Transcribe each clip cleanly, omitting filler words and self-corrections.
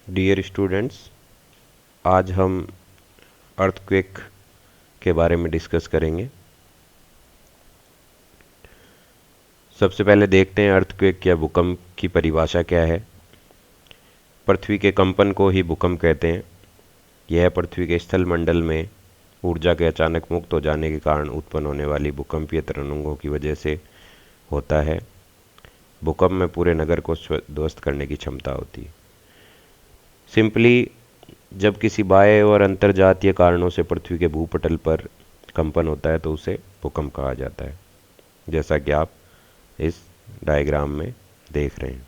Dear students, आज हम earthquake के बारे में डिस्कस करेंगे। सबसे पहले देखते हैं अर्थक्वेक या भूकंप की परिभाषा क्या है। पृथ्वी के कंपन को ही भूकंप कहते हैं। यह पृथ्वी के स्थल मंडल में ऊर्जा के अचानक मुक्त हो जाने के कारण उत्पन्न होने वाली भूकंपीय तरंगों की वजह से होता है। भूकंप में पूरे नगर को ध्वस्त करने की क्षमता होती है। सिंपली, जब किसी बाह्य और अंतर्जातीय कारणों से पृथ्वी के भूपटल पर कंपन होता है तो उसे भूकंप कहा जाता है, जैसा कि आप इस डायग्राम में देख रहे हैं।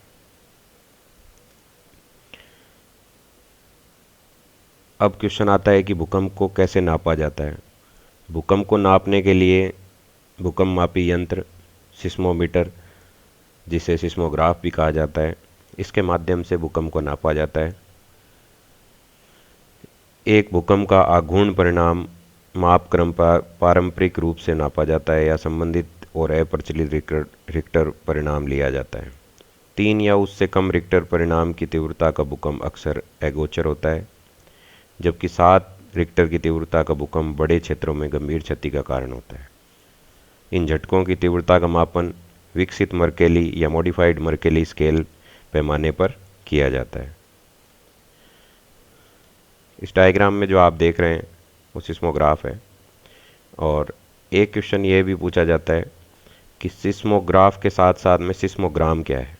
अब क्वेश्चन आता है कि भूकंप को कैसे नापा जाता है। भूकंप को नापने के लिए भूकंप मापी यंत्र सिस्मोमीटर, जिसे सिस्मोग्राफ भी कहा जाता है, इसके माध्यम से भूकंप को नापा जाता है। एक भूकंप का आघूर्ण परिणाम मापक्रम पारंपरिक रूप से नापा जाता है या संबंधित और अप्रचलित रिक्टर परिणाम लिया जाता है। 3 या उससे कम रिक्टर परिणाम की तीव्रता का भूकंप अक्सर अगोचर होता है, जबकि 7 रिक्टर की तीव्रता का भूकंप बड़े क्षेत्रों में गंभीर क्षति का कारण होता है। इन झटकों की तीव्रता का मापन विकसित मर्केली या मॉडिफाइड मर्केली स्केल पैमाने पर किया जाता है। इस डायग्राम में जो आप देख रहे हैं वो सिस्मोग्राफ है, और एक क्वेश्चन ये भी पूछा जाता है कि सिस्मोग्राफ के साथ साथ में सिस्मोग्राम क्या है।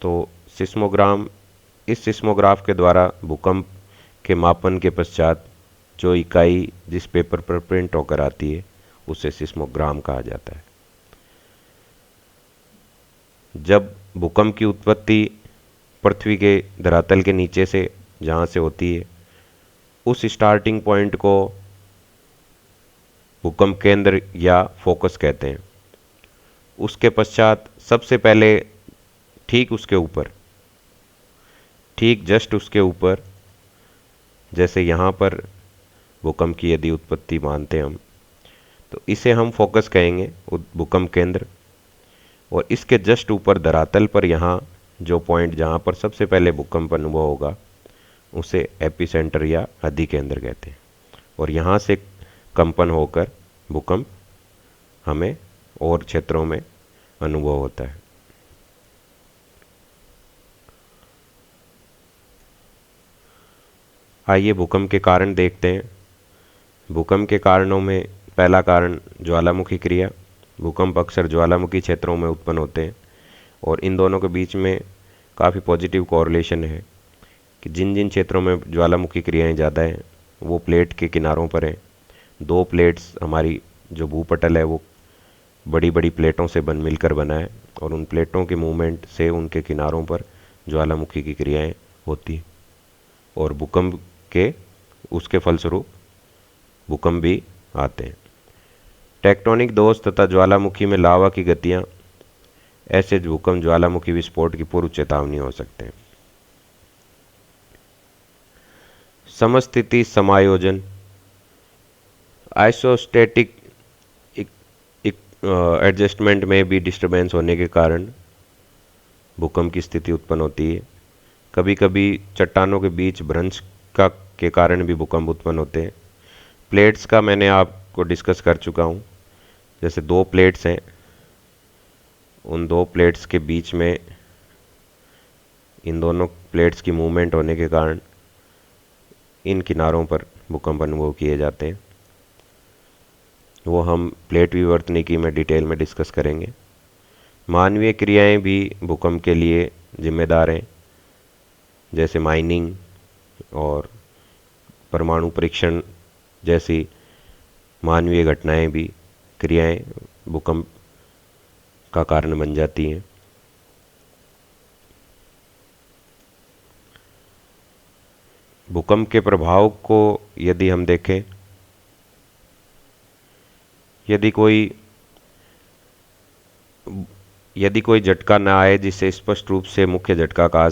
तो सिस्मोग्राम, इस सिस्मोग्राफ के द्वारा भूकंप के मापन के पश्चात जो इकाई जिस पेपर पर प्रिंट होकर आती है उसे सिस्मोग्राम कहा जाता है। जब भूकंप की उत्पत्ति पृथ्वी के धरातल के नीचे से जहाँ से होती है, उस स्टार्टिंग पॉइंट को भूकंप केंद्र या फोकस कहते हैं। उसके पश्चात सबसे पहले ठीक उसके ऊपर, ठीक जस्ट उसके ऊपर, जैसे यहाँ पर भूकंप की यदि उत्पत्ति मानते हम, तो इसे हम फोकस कहेंगे, भूकंप केंद्र। और इसके जस्ट ऊपर धरातल पर यहाँ जो पॉइंट जहाँ पर सबसे पहले भूकंप अनुभव होगा उसे एपिसेंटर या अधिकेंद्र कहते हैं। और यहाँ से कंपन होकर भूकंप हमें और क्षेत्रों में अनुभव होता है। आइए भूकंप के कारण देखते हैं। भूकंप के कारणों में पहला कारण ज्वालामुखी क्रिया। भूकंप अक्सर ज्वालामुखी क्षेत्रों में उत्पन्न होते हैं, और इन दोनों के बीच में काफ़ी पॉजिटिव कोरिलेशन है कि जिन जिन क्षेत्रों में ज्वालामुखी क्रियाएं ज़्यादा हैं वो प्लेट के किनारों पर हैं। 2 प्लेट्स, हमारी जो भूपटल है वो बड़ी बड़ी प्लेटों से मिलकर बना है, और उन प्लेटों के मूवमेंट से उनके किनारों पर ज्वालामुखी की क्रियाएं होती, और भूकंप के उसके फलस्वरूप भूकंप भी आते हैं। टेक्टोनिक दोष तथा ज्वालामुखी में लावा की गतियाँ, ऐसे भूकंप ज्वालामुखी विस्फोट की पूर्व चेतावनी हो सकते हैं। समस्थिति समायोजन, आइसोस्टैटिक एडजस्टमेंट में भी डिस्टरबेंस होने के कारण भूकंप की स्थिति उत्पन्न होती है। कभी कभी चट्टानों के बीच भ्रंश के कारण भी भूकंप उत्पन्न होते हैं। प्लेट्स का मैंने आपको डिस्कस कर चुका हूँ। जैसे 2 प्लेट्स हैं, उन 2 प्लेट्स के बीच में इन दोनों प्लेट्स की मूवमेंट होने के कारण इन किनारों पर भूकंप अनुभव किए जाते हैं। वो हम प्लेट विवर्तनिकी में डिटेल में डिस्कस करेंगे। मानवीय क्रियाएं भी भूकंप के लिए जिम्मेदार हैं, जैसे माइनिंग और परमाणु परीक्षण जैसी मानवीय घटनाएं भी, क्रियाएं भूकंप का कारण बन जाती हैं। भूकंप के प्रभाव को यदि हम देखें, यदि कोई झटका न आए जिसे स्पष्ट रूप से मुख्य झटका कहा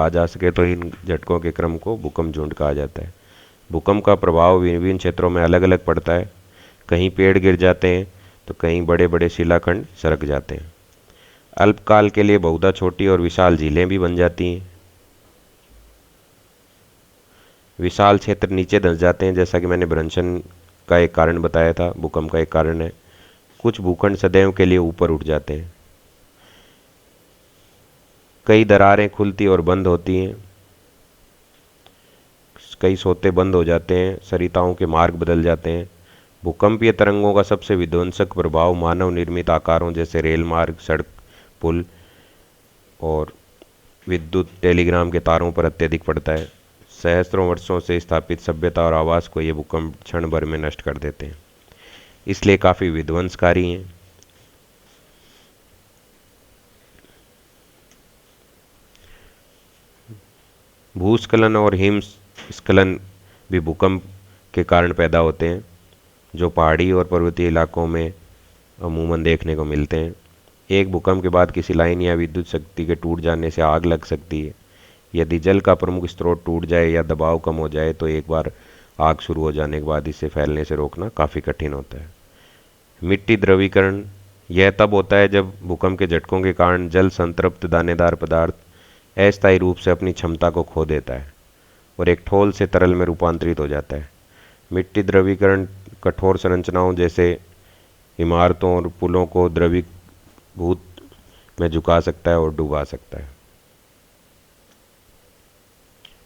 जा सके, तो इन झटकों के क्रम को भूकंप झुंड कहा जाता है। भूकंप का प्रभाव विभिन्न क्षेत्रों में अलग अलग पड़ता है। कहीं पेड़ गिर जाते हैं तो कहीं बड़े बड़े शिलाखंड सरक जाते हैं। अल्पकाल के लिए बहुधा छोटी और विशाल झीलें भी बन जाती हैं। विशाल क्षेत्र नीचे धंस जाते हैं, जैसा कि मैंने भ्रंशन का एक कारण बताया था, भूकंप का एक कारण है। कुछ भूखंड सदैव के लिए ऊपर उठ जाते हैं। कई दरारें खुलती और बंद होती हैं। कई सोते बंद हो जाते हैं। सरिताओं के मार्ग बदल जाते हैं। भूकंपीय तरंगों का सबसे विध्वंसक प्रभाव मानव निर्मित आकारों जैसे रेल मार्ग, सड़क, पुल और विद्युत टेलीग्राम के तारों पर अत्यधिक पड़ता है। सहस्त्रों वर्षों से स्थापित सभ्यता और आवास को ये भूकंप क्षण भर में नष्ट कर देते हैं, इसलिए काफ़ी विध्वंसकारी हैं। भूस्खलन और हिमस्खलन भी भूकंप के कारण पैदा होते हैं, जो पहाड़ी और पर्वतीय इलाकों में अमूमन देखने को मिलते हैं। एक भूकंप के बाद किसी लाइन या विद्युत शक्ति के टूट जाने से आग लग सकती है। यदि जल का प्रमुख स्रोत टूट जाए या दबाव कम हो जाए तो एक बार आग शुरू हो जाने के बाद इसे फैलने से रोकना काफ़ी कठिन होता है। मिट्टी द्रवीकरण, यह तब होता है जब भूकंप के झटकों के कारण जल संतृप्त दानेदार पदार्थ अस्थायी रूप से अपनी क्षमता को खो देता है और एक ठोस से तरल में रूपांतरित हो जाता है। मिट्टी द्रवीकरण कठोर संरचनाओं जैसे इमारतों और पुलों को द्रवीभूत में झुका सकता है और डुबा सकता है।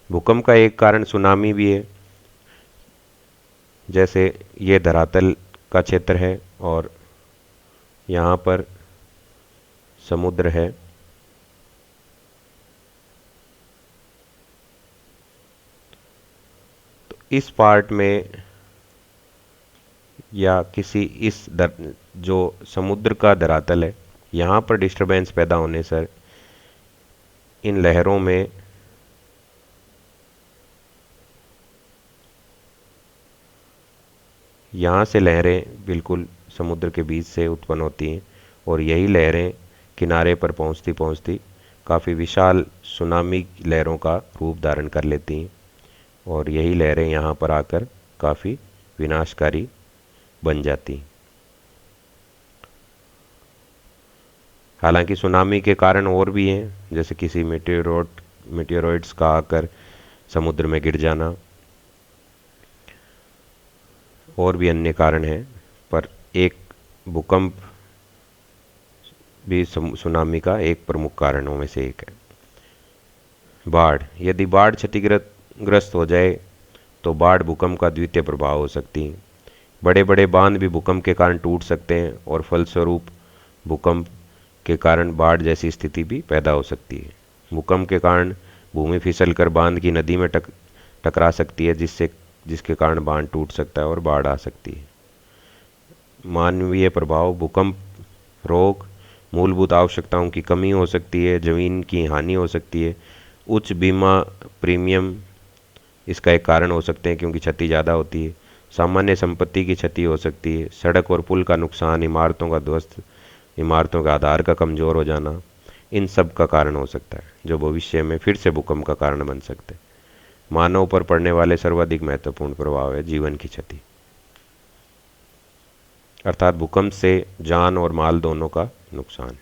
भूकंप का एक कारण सुनामी भी है। जैसे ये धरातल का क्षेत्र है और यहाँ पर समुद्र है। तो इस पार्ट में या किसी जो समुद्र का धरातल है, यहाँ पर डिस्टरबेंस पैदा होने से इन लहरों में यहाँ से लहरें बिल्कुल समुद्र के बीच से उत्पन्न होती हैं और यही लहरें किनारे पर पहुँचती पहुँचती काफ़ी विशाल सुनामी लहरों का रूप धारण कर लेती हैं और यही लहरें यहाँ पर आकर काफ़ी विनाशकारी बन जाती। हालांकि सुनामी के कारण और भी हैं, जैसे किसी मेटेरोइड्स का आकर समुद्र में गिर जाना, और भी अन्य कारण हैं, पर एक भूकंप भी सुनामी का एक प्रमुख कारणों में से एक है। बाढ़, यदि बाढ़ क्षतिग्रस्त हो जाए तो बाढ़ भूकंप का द्वितीय प्रभाव हो सकती है। बड़े बड़े बांध भी भूकंप के कारण टूट सकते हैं और फलस्वरूप भूकंप के कारण बाढ़ जैसी स्थिति भी पैदा हो सकती है। भूकंप के कारण भूमि फिसलकर बांध की नदी में टकरा सकती है, जिसके कारण बांध टूट सकता है और बाढ़ आ सकती है। मानवीय प्रभाव, भूकंप रोग, मूलभूत आवश्यकताओं की कमी हो सकती है, जमीन की हानि हो सकती है, उच्च बीमा प्रीमियम इसका एक कारण हो सकते हैं क्योंकि क्षति ज़्यादा होती है। सामान्य संपत्ति की क्षति हो सकती है, सड़क और पुल का नुकसान, इमारतों का ध्वस्त, इमारतों का आधार का कमज़ोर हो जाना, इन सब का कारण हो सकता है जो भविष्य में फिर से भूकंप का कारण बन सकते हैं। मानव पर पड़ने वाले सर्वाधिक महत्वपूर्ण प्रभाव है जीवन की क्षति, अर्थात भूकंप से जान और माल दोनों का नुकसान।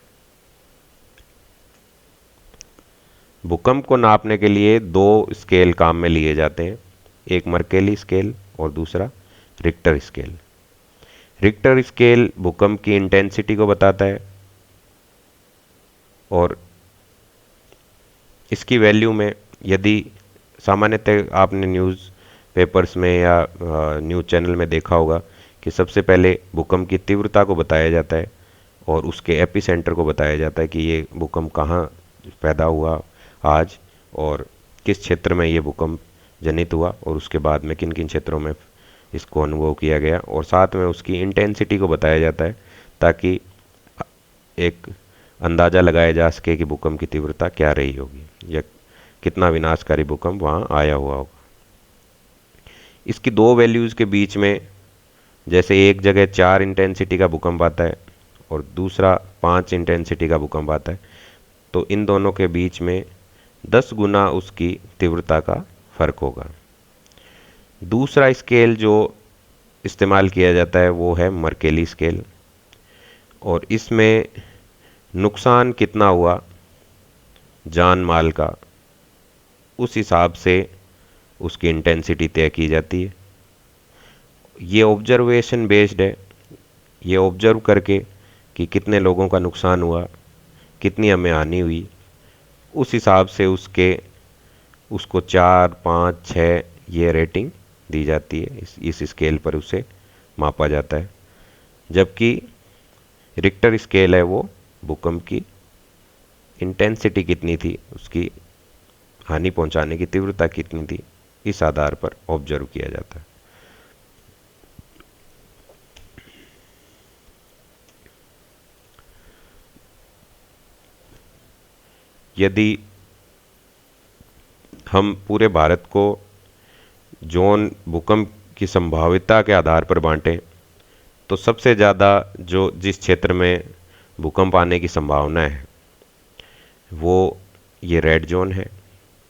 भूकंप को नापने के लिए दो स्केल काम में लिए जाते हैं, एक मर्केली स्केल और दूसरा रिक्टर स्केल। रिक्टर स्केल भूकंप की इंटेंसिटी को बताता है और इसकी वैल्यू में, यदि सामान्यतः आपने न्यूज़ पेपर्स में या न्यूज़ चैनल में देखा होगा कि सबसे पहले भूकंप की तीव्रता को बताया जाता है और उसके एपिसेंटर को बताया जाता है कि ये भूकंप कहाँ पैदा हुआ आज और किस क्षेत्र में ये भूकंप जनित हुआ और उसके बाद में किन किन क्षेत्रों में इसको अनुभव किया गया, और साथ में उसकी इंटेंसिटी को बताया जाता है ताकि एक अंदाज़ा लगाया जा सके कि भूकंप की तीव्रता क्या रही होगी या कितना विनाशकारी भूकंप वहाँ आया हुआ होगा। इसकी दो वैल्यूज़ के बीच में, जैसे एक जगह 4 इंटेंसिटी का भूकंप आता है और दूसरा 5 इंटेंसिटी का भूकंप आता है, तो इन दोनों के बीच में 10 गुना उसकी तीव्रता का फर्क होगा। दूसरा स्केल जो इस्तेमाल किया जाता है वो है मर्केली स्केल, और इसमें नुकसान कितना हुआ जान माल का, उस हिसाब से उसकी इंटेंसिटी तय की जाती है। ये ऑब्जर्वेशन बेस्ड है, ये ऑब्जर्व करके कि कितने लोगों का नुकसान हुआ, कितनी हमें हानि हुई, उस हिसाब से उसको 4, 5, 6 ये रेटिंग दी जाती है। इस स्केल पर उसे मापा जाता है। जबकि रिक्टर स्केल है वो भूकंप की इंटेंसिटी कितनी थी, उसकी हानि पहुंचाने की तीव्रता कितनी थी, इस आधार पर ऑब्जर्व किया जाता है। यदि हम पूरे भारत को जोन भूकंप की संभाविता के आधार पर बांटें तो सबसे ज़्यादा जिस क्षेत्र में भूकंप आने की संभावना है वो ये रेड जोन है,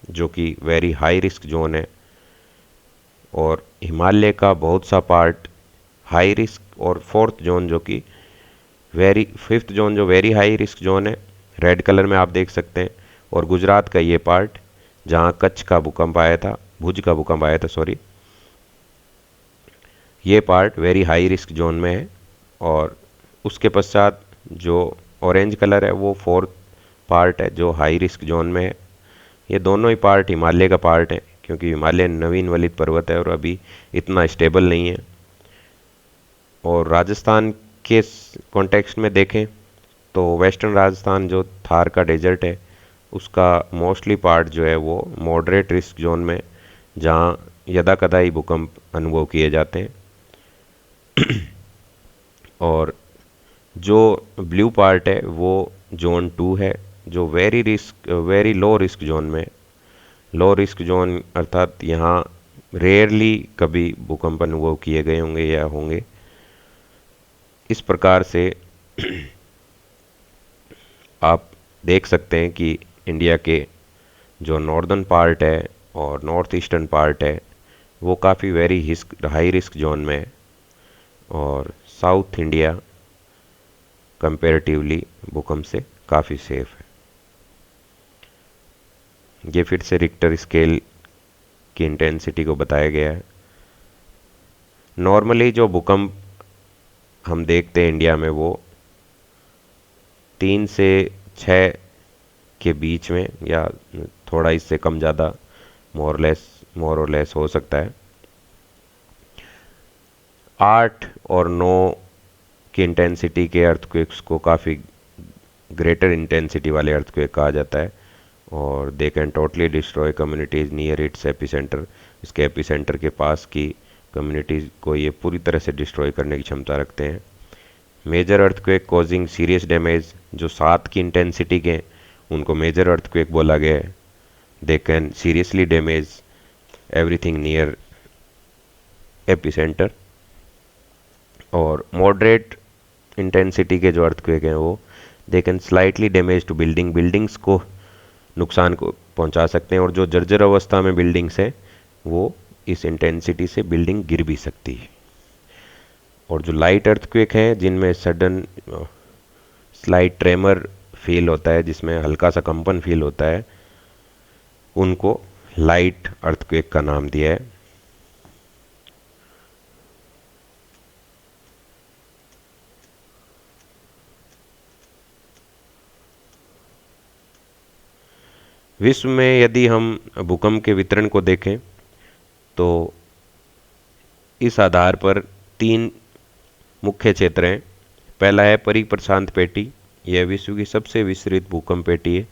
जो कि वेरी हाई रिस्क जोन है। और हिमालय का बहुत सा पार्ट हाई रिस्क, और फोर्थ जोन जो कि फिफ्थ जोन जो वेरी हाई रिस्क जोन है, रेड कलर में आप देख सकते हैं। और गुजरात का ये पार्ट जहाँ कच्छ का भूकंप आया था, भुज का भूकंप आया था सॉरी, ये part very high risk zone में है। और उसके पश्चात जो ऑरेंज कलर है वो फोर्थ पार्ट है जो हाई रिस्क जोन में है। ये दोनों ही पार्ट हिमालय का पार्ट है, क्योंकि हिमालय नवीन वलित पर्वत है और अभी इतना स्टेबल नहीं है। और राजस्थान के कॉन्टेक्स्ट में देखें तो वेस्टर्न राजस्थान जो थार का डेजर्ट है उसका मोस्टली पार्ट जो है वो मॉडरेट रिस्क जोन में, जहाँ यदा कदा ही भूकंप अनुभव किए जाते हैं। और जो ब्लू पार्ट है वो जोन 2 है, जो वेरी लो रिस्क जोन में। लो रिस्क जोन अर्थात यहाँ रेयरली कभी भूकंप अनुभव किए गए होंगे या होंगे। इस प्रकार से आप देख सकते हैं कि इंडिया के जो नॉर्दर्न पार्ट है और नॉर्थ ईस्टर्न पार्ट है वो काफ़ी वेरी हाई रिस्क जोन में है, और साउथ इंडिया कंपैरेटिवली भूकंप से काफ़ी सेफ है। ये फिर से रिक्टर स्केल की इंटेंसिटी को बताया गया है। नॉर्मली जो भूकंप हम देखते हैं इंडिया में वो 3 से 6 के बीच में, या थोड़ा इससे कम ज़्यादा मोर और लेस हो सकता है। 8 और 9 की इंटेंसिटी के अर्थक्वेक्स को काफ़ी ग्रेटर इंटेंसिटी वाले अर्थक्वेक कहा जाता है, और they can totally destroy communities near it's epicentre. इसके एपिसेंटर के पास की कम्युनिटीज़ को ये पूरी तरह से डिस्ट्रॉय करने की क्षमता रखते हैं। Major earthquake causing serious damage जो 7 की इंटेंसिटी के उनको मेजर अर्थक्वेक बोला गया है। They can seriously damage everything near epicentre. और मॉडरेट इंटेंसिटी के जो अर्थक्वेक हैं वो they can slightly damage to buildings को नुकसान को पहुंचा सकते हैं, और जो जर्जर अवस्था में बिल्डिंग्स हैं वो इस इंटेंसिटी से बिल्डिंग गिर भी सकती है। और जो लाइट अर्थक्वेक हैं जिनमें सडन स्लाइट ट्रेमर फील होता है, जिसमें हल्का सा कंपन फील होता है, उनको लाइट अर्थक्वेक का नाम दिया है। विश्व में यदि हम भूकंप के वितरण को देखें तो इस आधार पर 3 मुख्य क्षेत्र हैं। पहला है परिप्रशांत पेटी, यह विश्व की सबसे विस्तृत भूकंप पेटी है,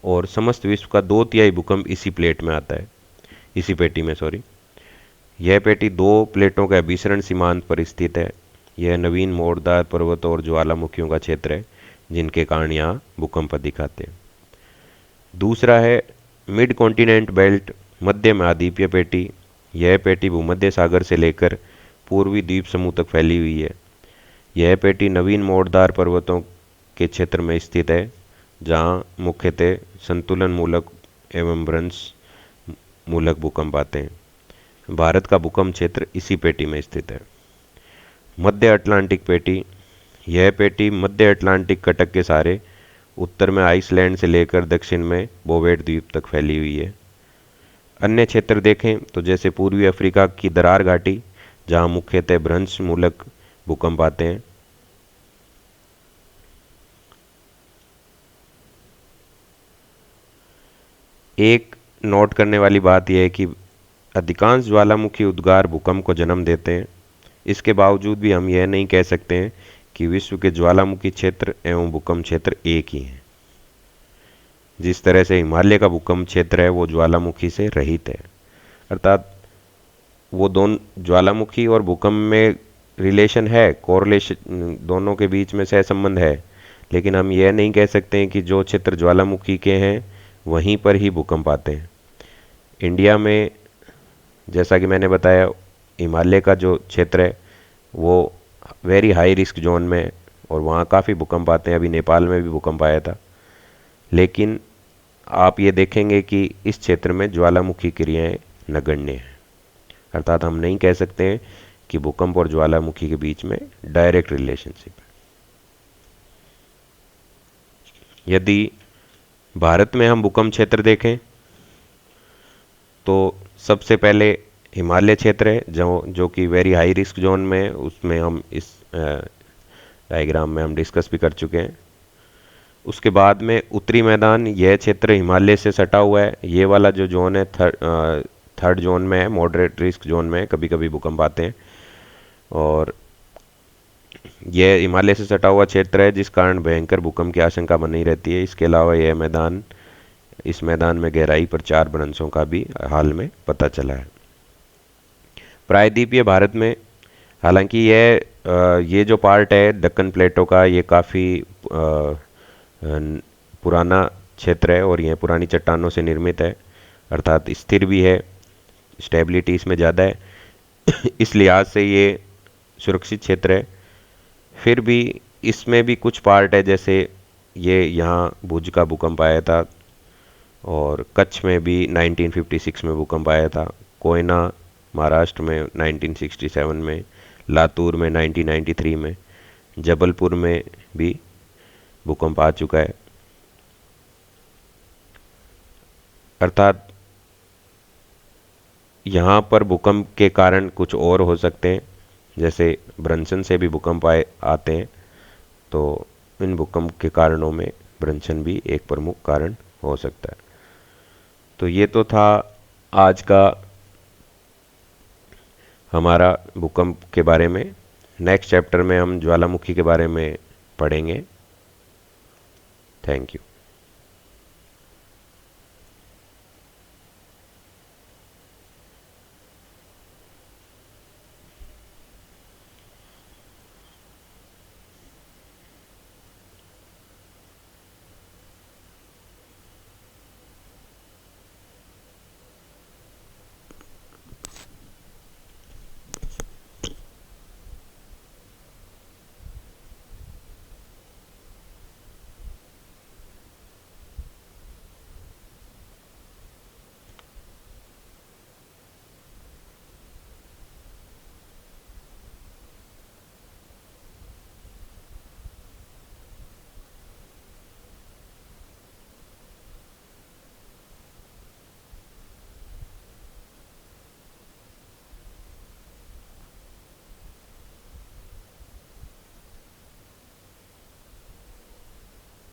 और समस्त विश्व का 2/3 भूकंप इसी पेटी में सॉरी। यह पेटी 2 प्लेटों के अभिसरण सीमांत पर स्थित है। यह नवीन मोरदार पर्वतों और ज्वालामुखियों का क्षेत्र है, जिनके कारण यहाँ भूकंप अधिक आते हैं। दूसरा है मिड कॉन्टिनेंट बेल्ट, मध्य महाद्वीपीय पेटी। यह पेटी भूमध्य सागर से लेकर पूर्वी द्वीप समूह तक फैली हुई है। यह पेटी नवीन मोरदार पर्वतों के क्षेत्र में स्थित है, जहाँ मुख्यतः संतुलन मूलक एवं भ्रंश मूलक भूकंप आते हैं। भारत का भूकंप क्षेत्र इसी पेटी में स्थित है। मध्य अटलांटिक पेटी, यह पेटी मध्य अटलांटिक कटक के सहारे उत्तर में आइसलैंड से लेकर दक्षिण में बोवेट द्वीप तक फैली हुई है। अन्य क्षेत्र देखें तो जैसे पूर्वी अफ्रीका की दरार घाटी, जहां मुख्यतः भ्रंश मूलक भूकंप आते हैं। एक नोट करने वाली बात यह है कि अधिकांश ज्वालामुखी उद्गार भूकंप को जन्म देते हैं। इसके बावजूद भी हम यह नहीं कह सकते हैं कि विश्व के ज्वालामुखी क्षेत्र एवं भूकंप क्षेत्र एक ही हैं। जिस तरह से हिमालय का भूकंप क्षेत्र है वो ज्वालामुखी से रहित है, अर्थात वो दोनों ज्वालामुखी और भूकंप में रिलेशन है, कोरिलेशन, दोनों के बीच में सहसंबंध है। लेकिन हम यह नहीं कह सकते हैं कि जो क्षेत्र ज्वालामुखी के हैं वहीं पर ही भूकंप आते हैं। इंडिया में जैसा कि मैंने बताया, हिमालय का जो क्षेत्र है वो वेरी हाई रिस्क जोन में है और वहाँ काफ़ी भूकंप आते हैं। अभी नेपाल में भी भूकंप आया था। लेकिन आप ये देखेंगे कि इस क्षेत्र में ज्वालामुखी क्रियाएं नगण्य हैं, अर्थात हम नहीं कह सकते हैं कि भूकंप और ज्वालामुखी के बीच में डायरेक्ट रिलेशनशिप है। यदि भारत में हम भूकंप क्षेत्र देखें तो सबसे पहले हिमालय क्षेत्र है जो कि वेरी हाई रिस्क जोन में है। उसमें हम इस डायग्राम में हम डिस्कस भी कर चुके हैं। उसके बाद में उत्तरी मैदान, यह क्षेत्र हिमालय से सटा हुआ है। ये वाला जो जोन है थर्ड जोन में है, मॉडरेट रिस्क जोन में है, कभी कभी भूकंप आते हैं। और यह हिमालय से सटा हुआ क्षेत्र है जिस कारण भयंकर भूकंप की आशंका बनी रहती है। इसके अलावा इस मैदान में गहराई पर 4 भ्रंशों का भी हाल में पता चला है। प्रायद्वीपीय भारत में हालांकि ये जो पार्ट है दक्कन प्लेटो का, ये काफ़ी पुराना क्षेत्र है और यह पुरानी चट्टानों से निर्मित है, अर्थात स्थिर भी है, स्टेबिलिटी इसमें ज़्यादा है। इस लिहाज से ये सुरक्षित क्षेत्र है। फिर भी इसमें भी कुछ पार्ट है, जैसे ये यहाँ भुज का भूकंप आया था और कच्छ में भी 1956 में भूकंप आया था, कोयना महाराष्ट्र में 1967 में, लातूर में 1993 में, जबलपुर में भी भूकंप आ चुका है। अर्थात यहाँ पर भूकंप के कारण कुछ और हो सकते हैं, जैसे भ्रंशन से भी भूकंप आते हैं। तो इन भूकंप के कारणों में भ्रंशन भी एक प्रमुख कारण हो सकता है। तो ये तो था आज का हमारा भूकंप के बारे में। नेक्स्ट चैप्टर में हम ज्वालामुखी के बारे में पढ़ेंगे। Thank you.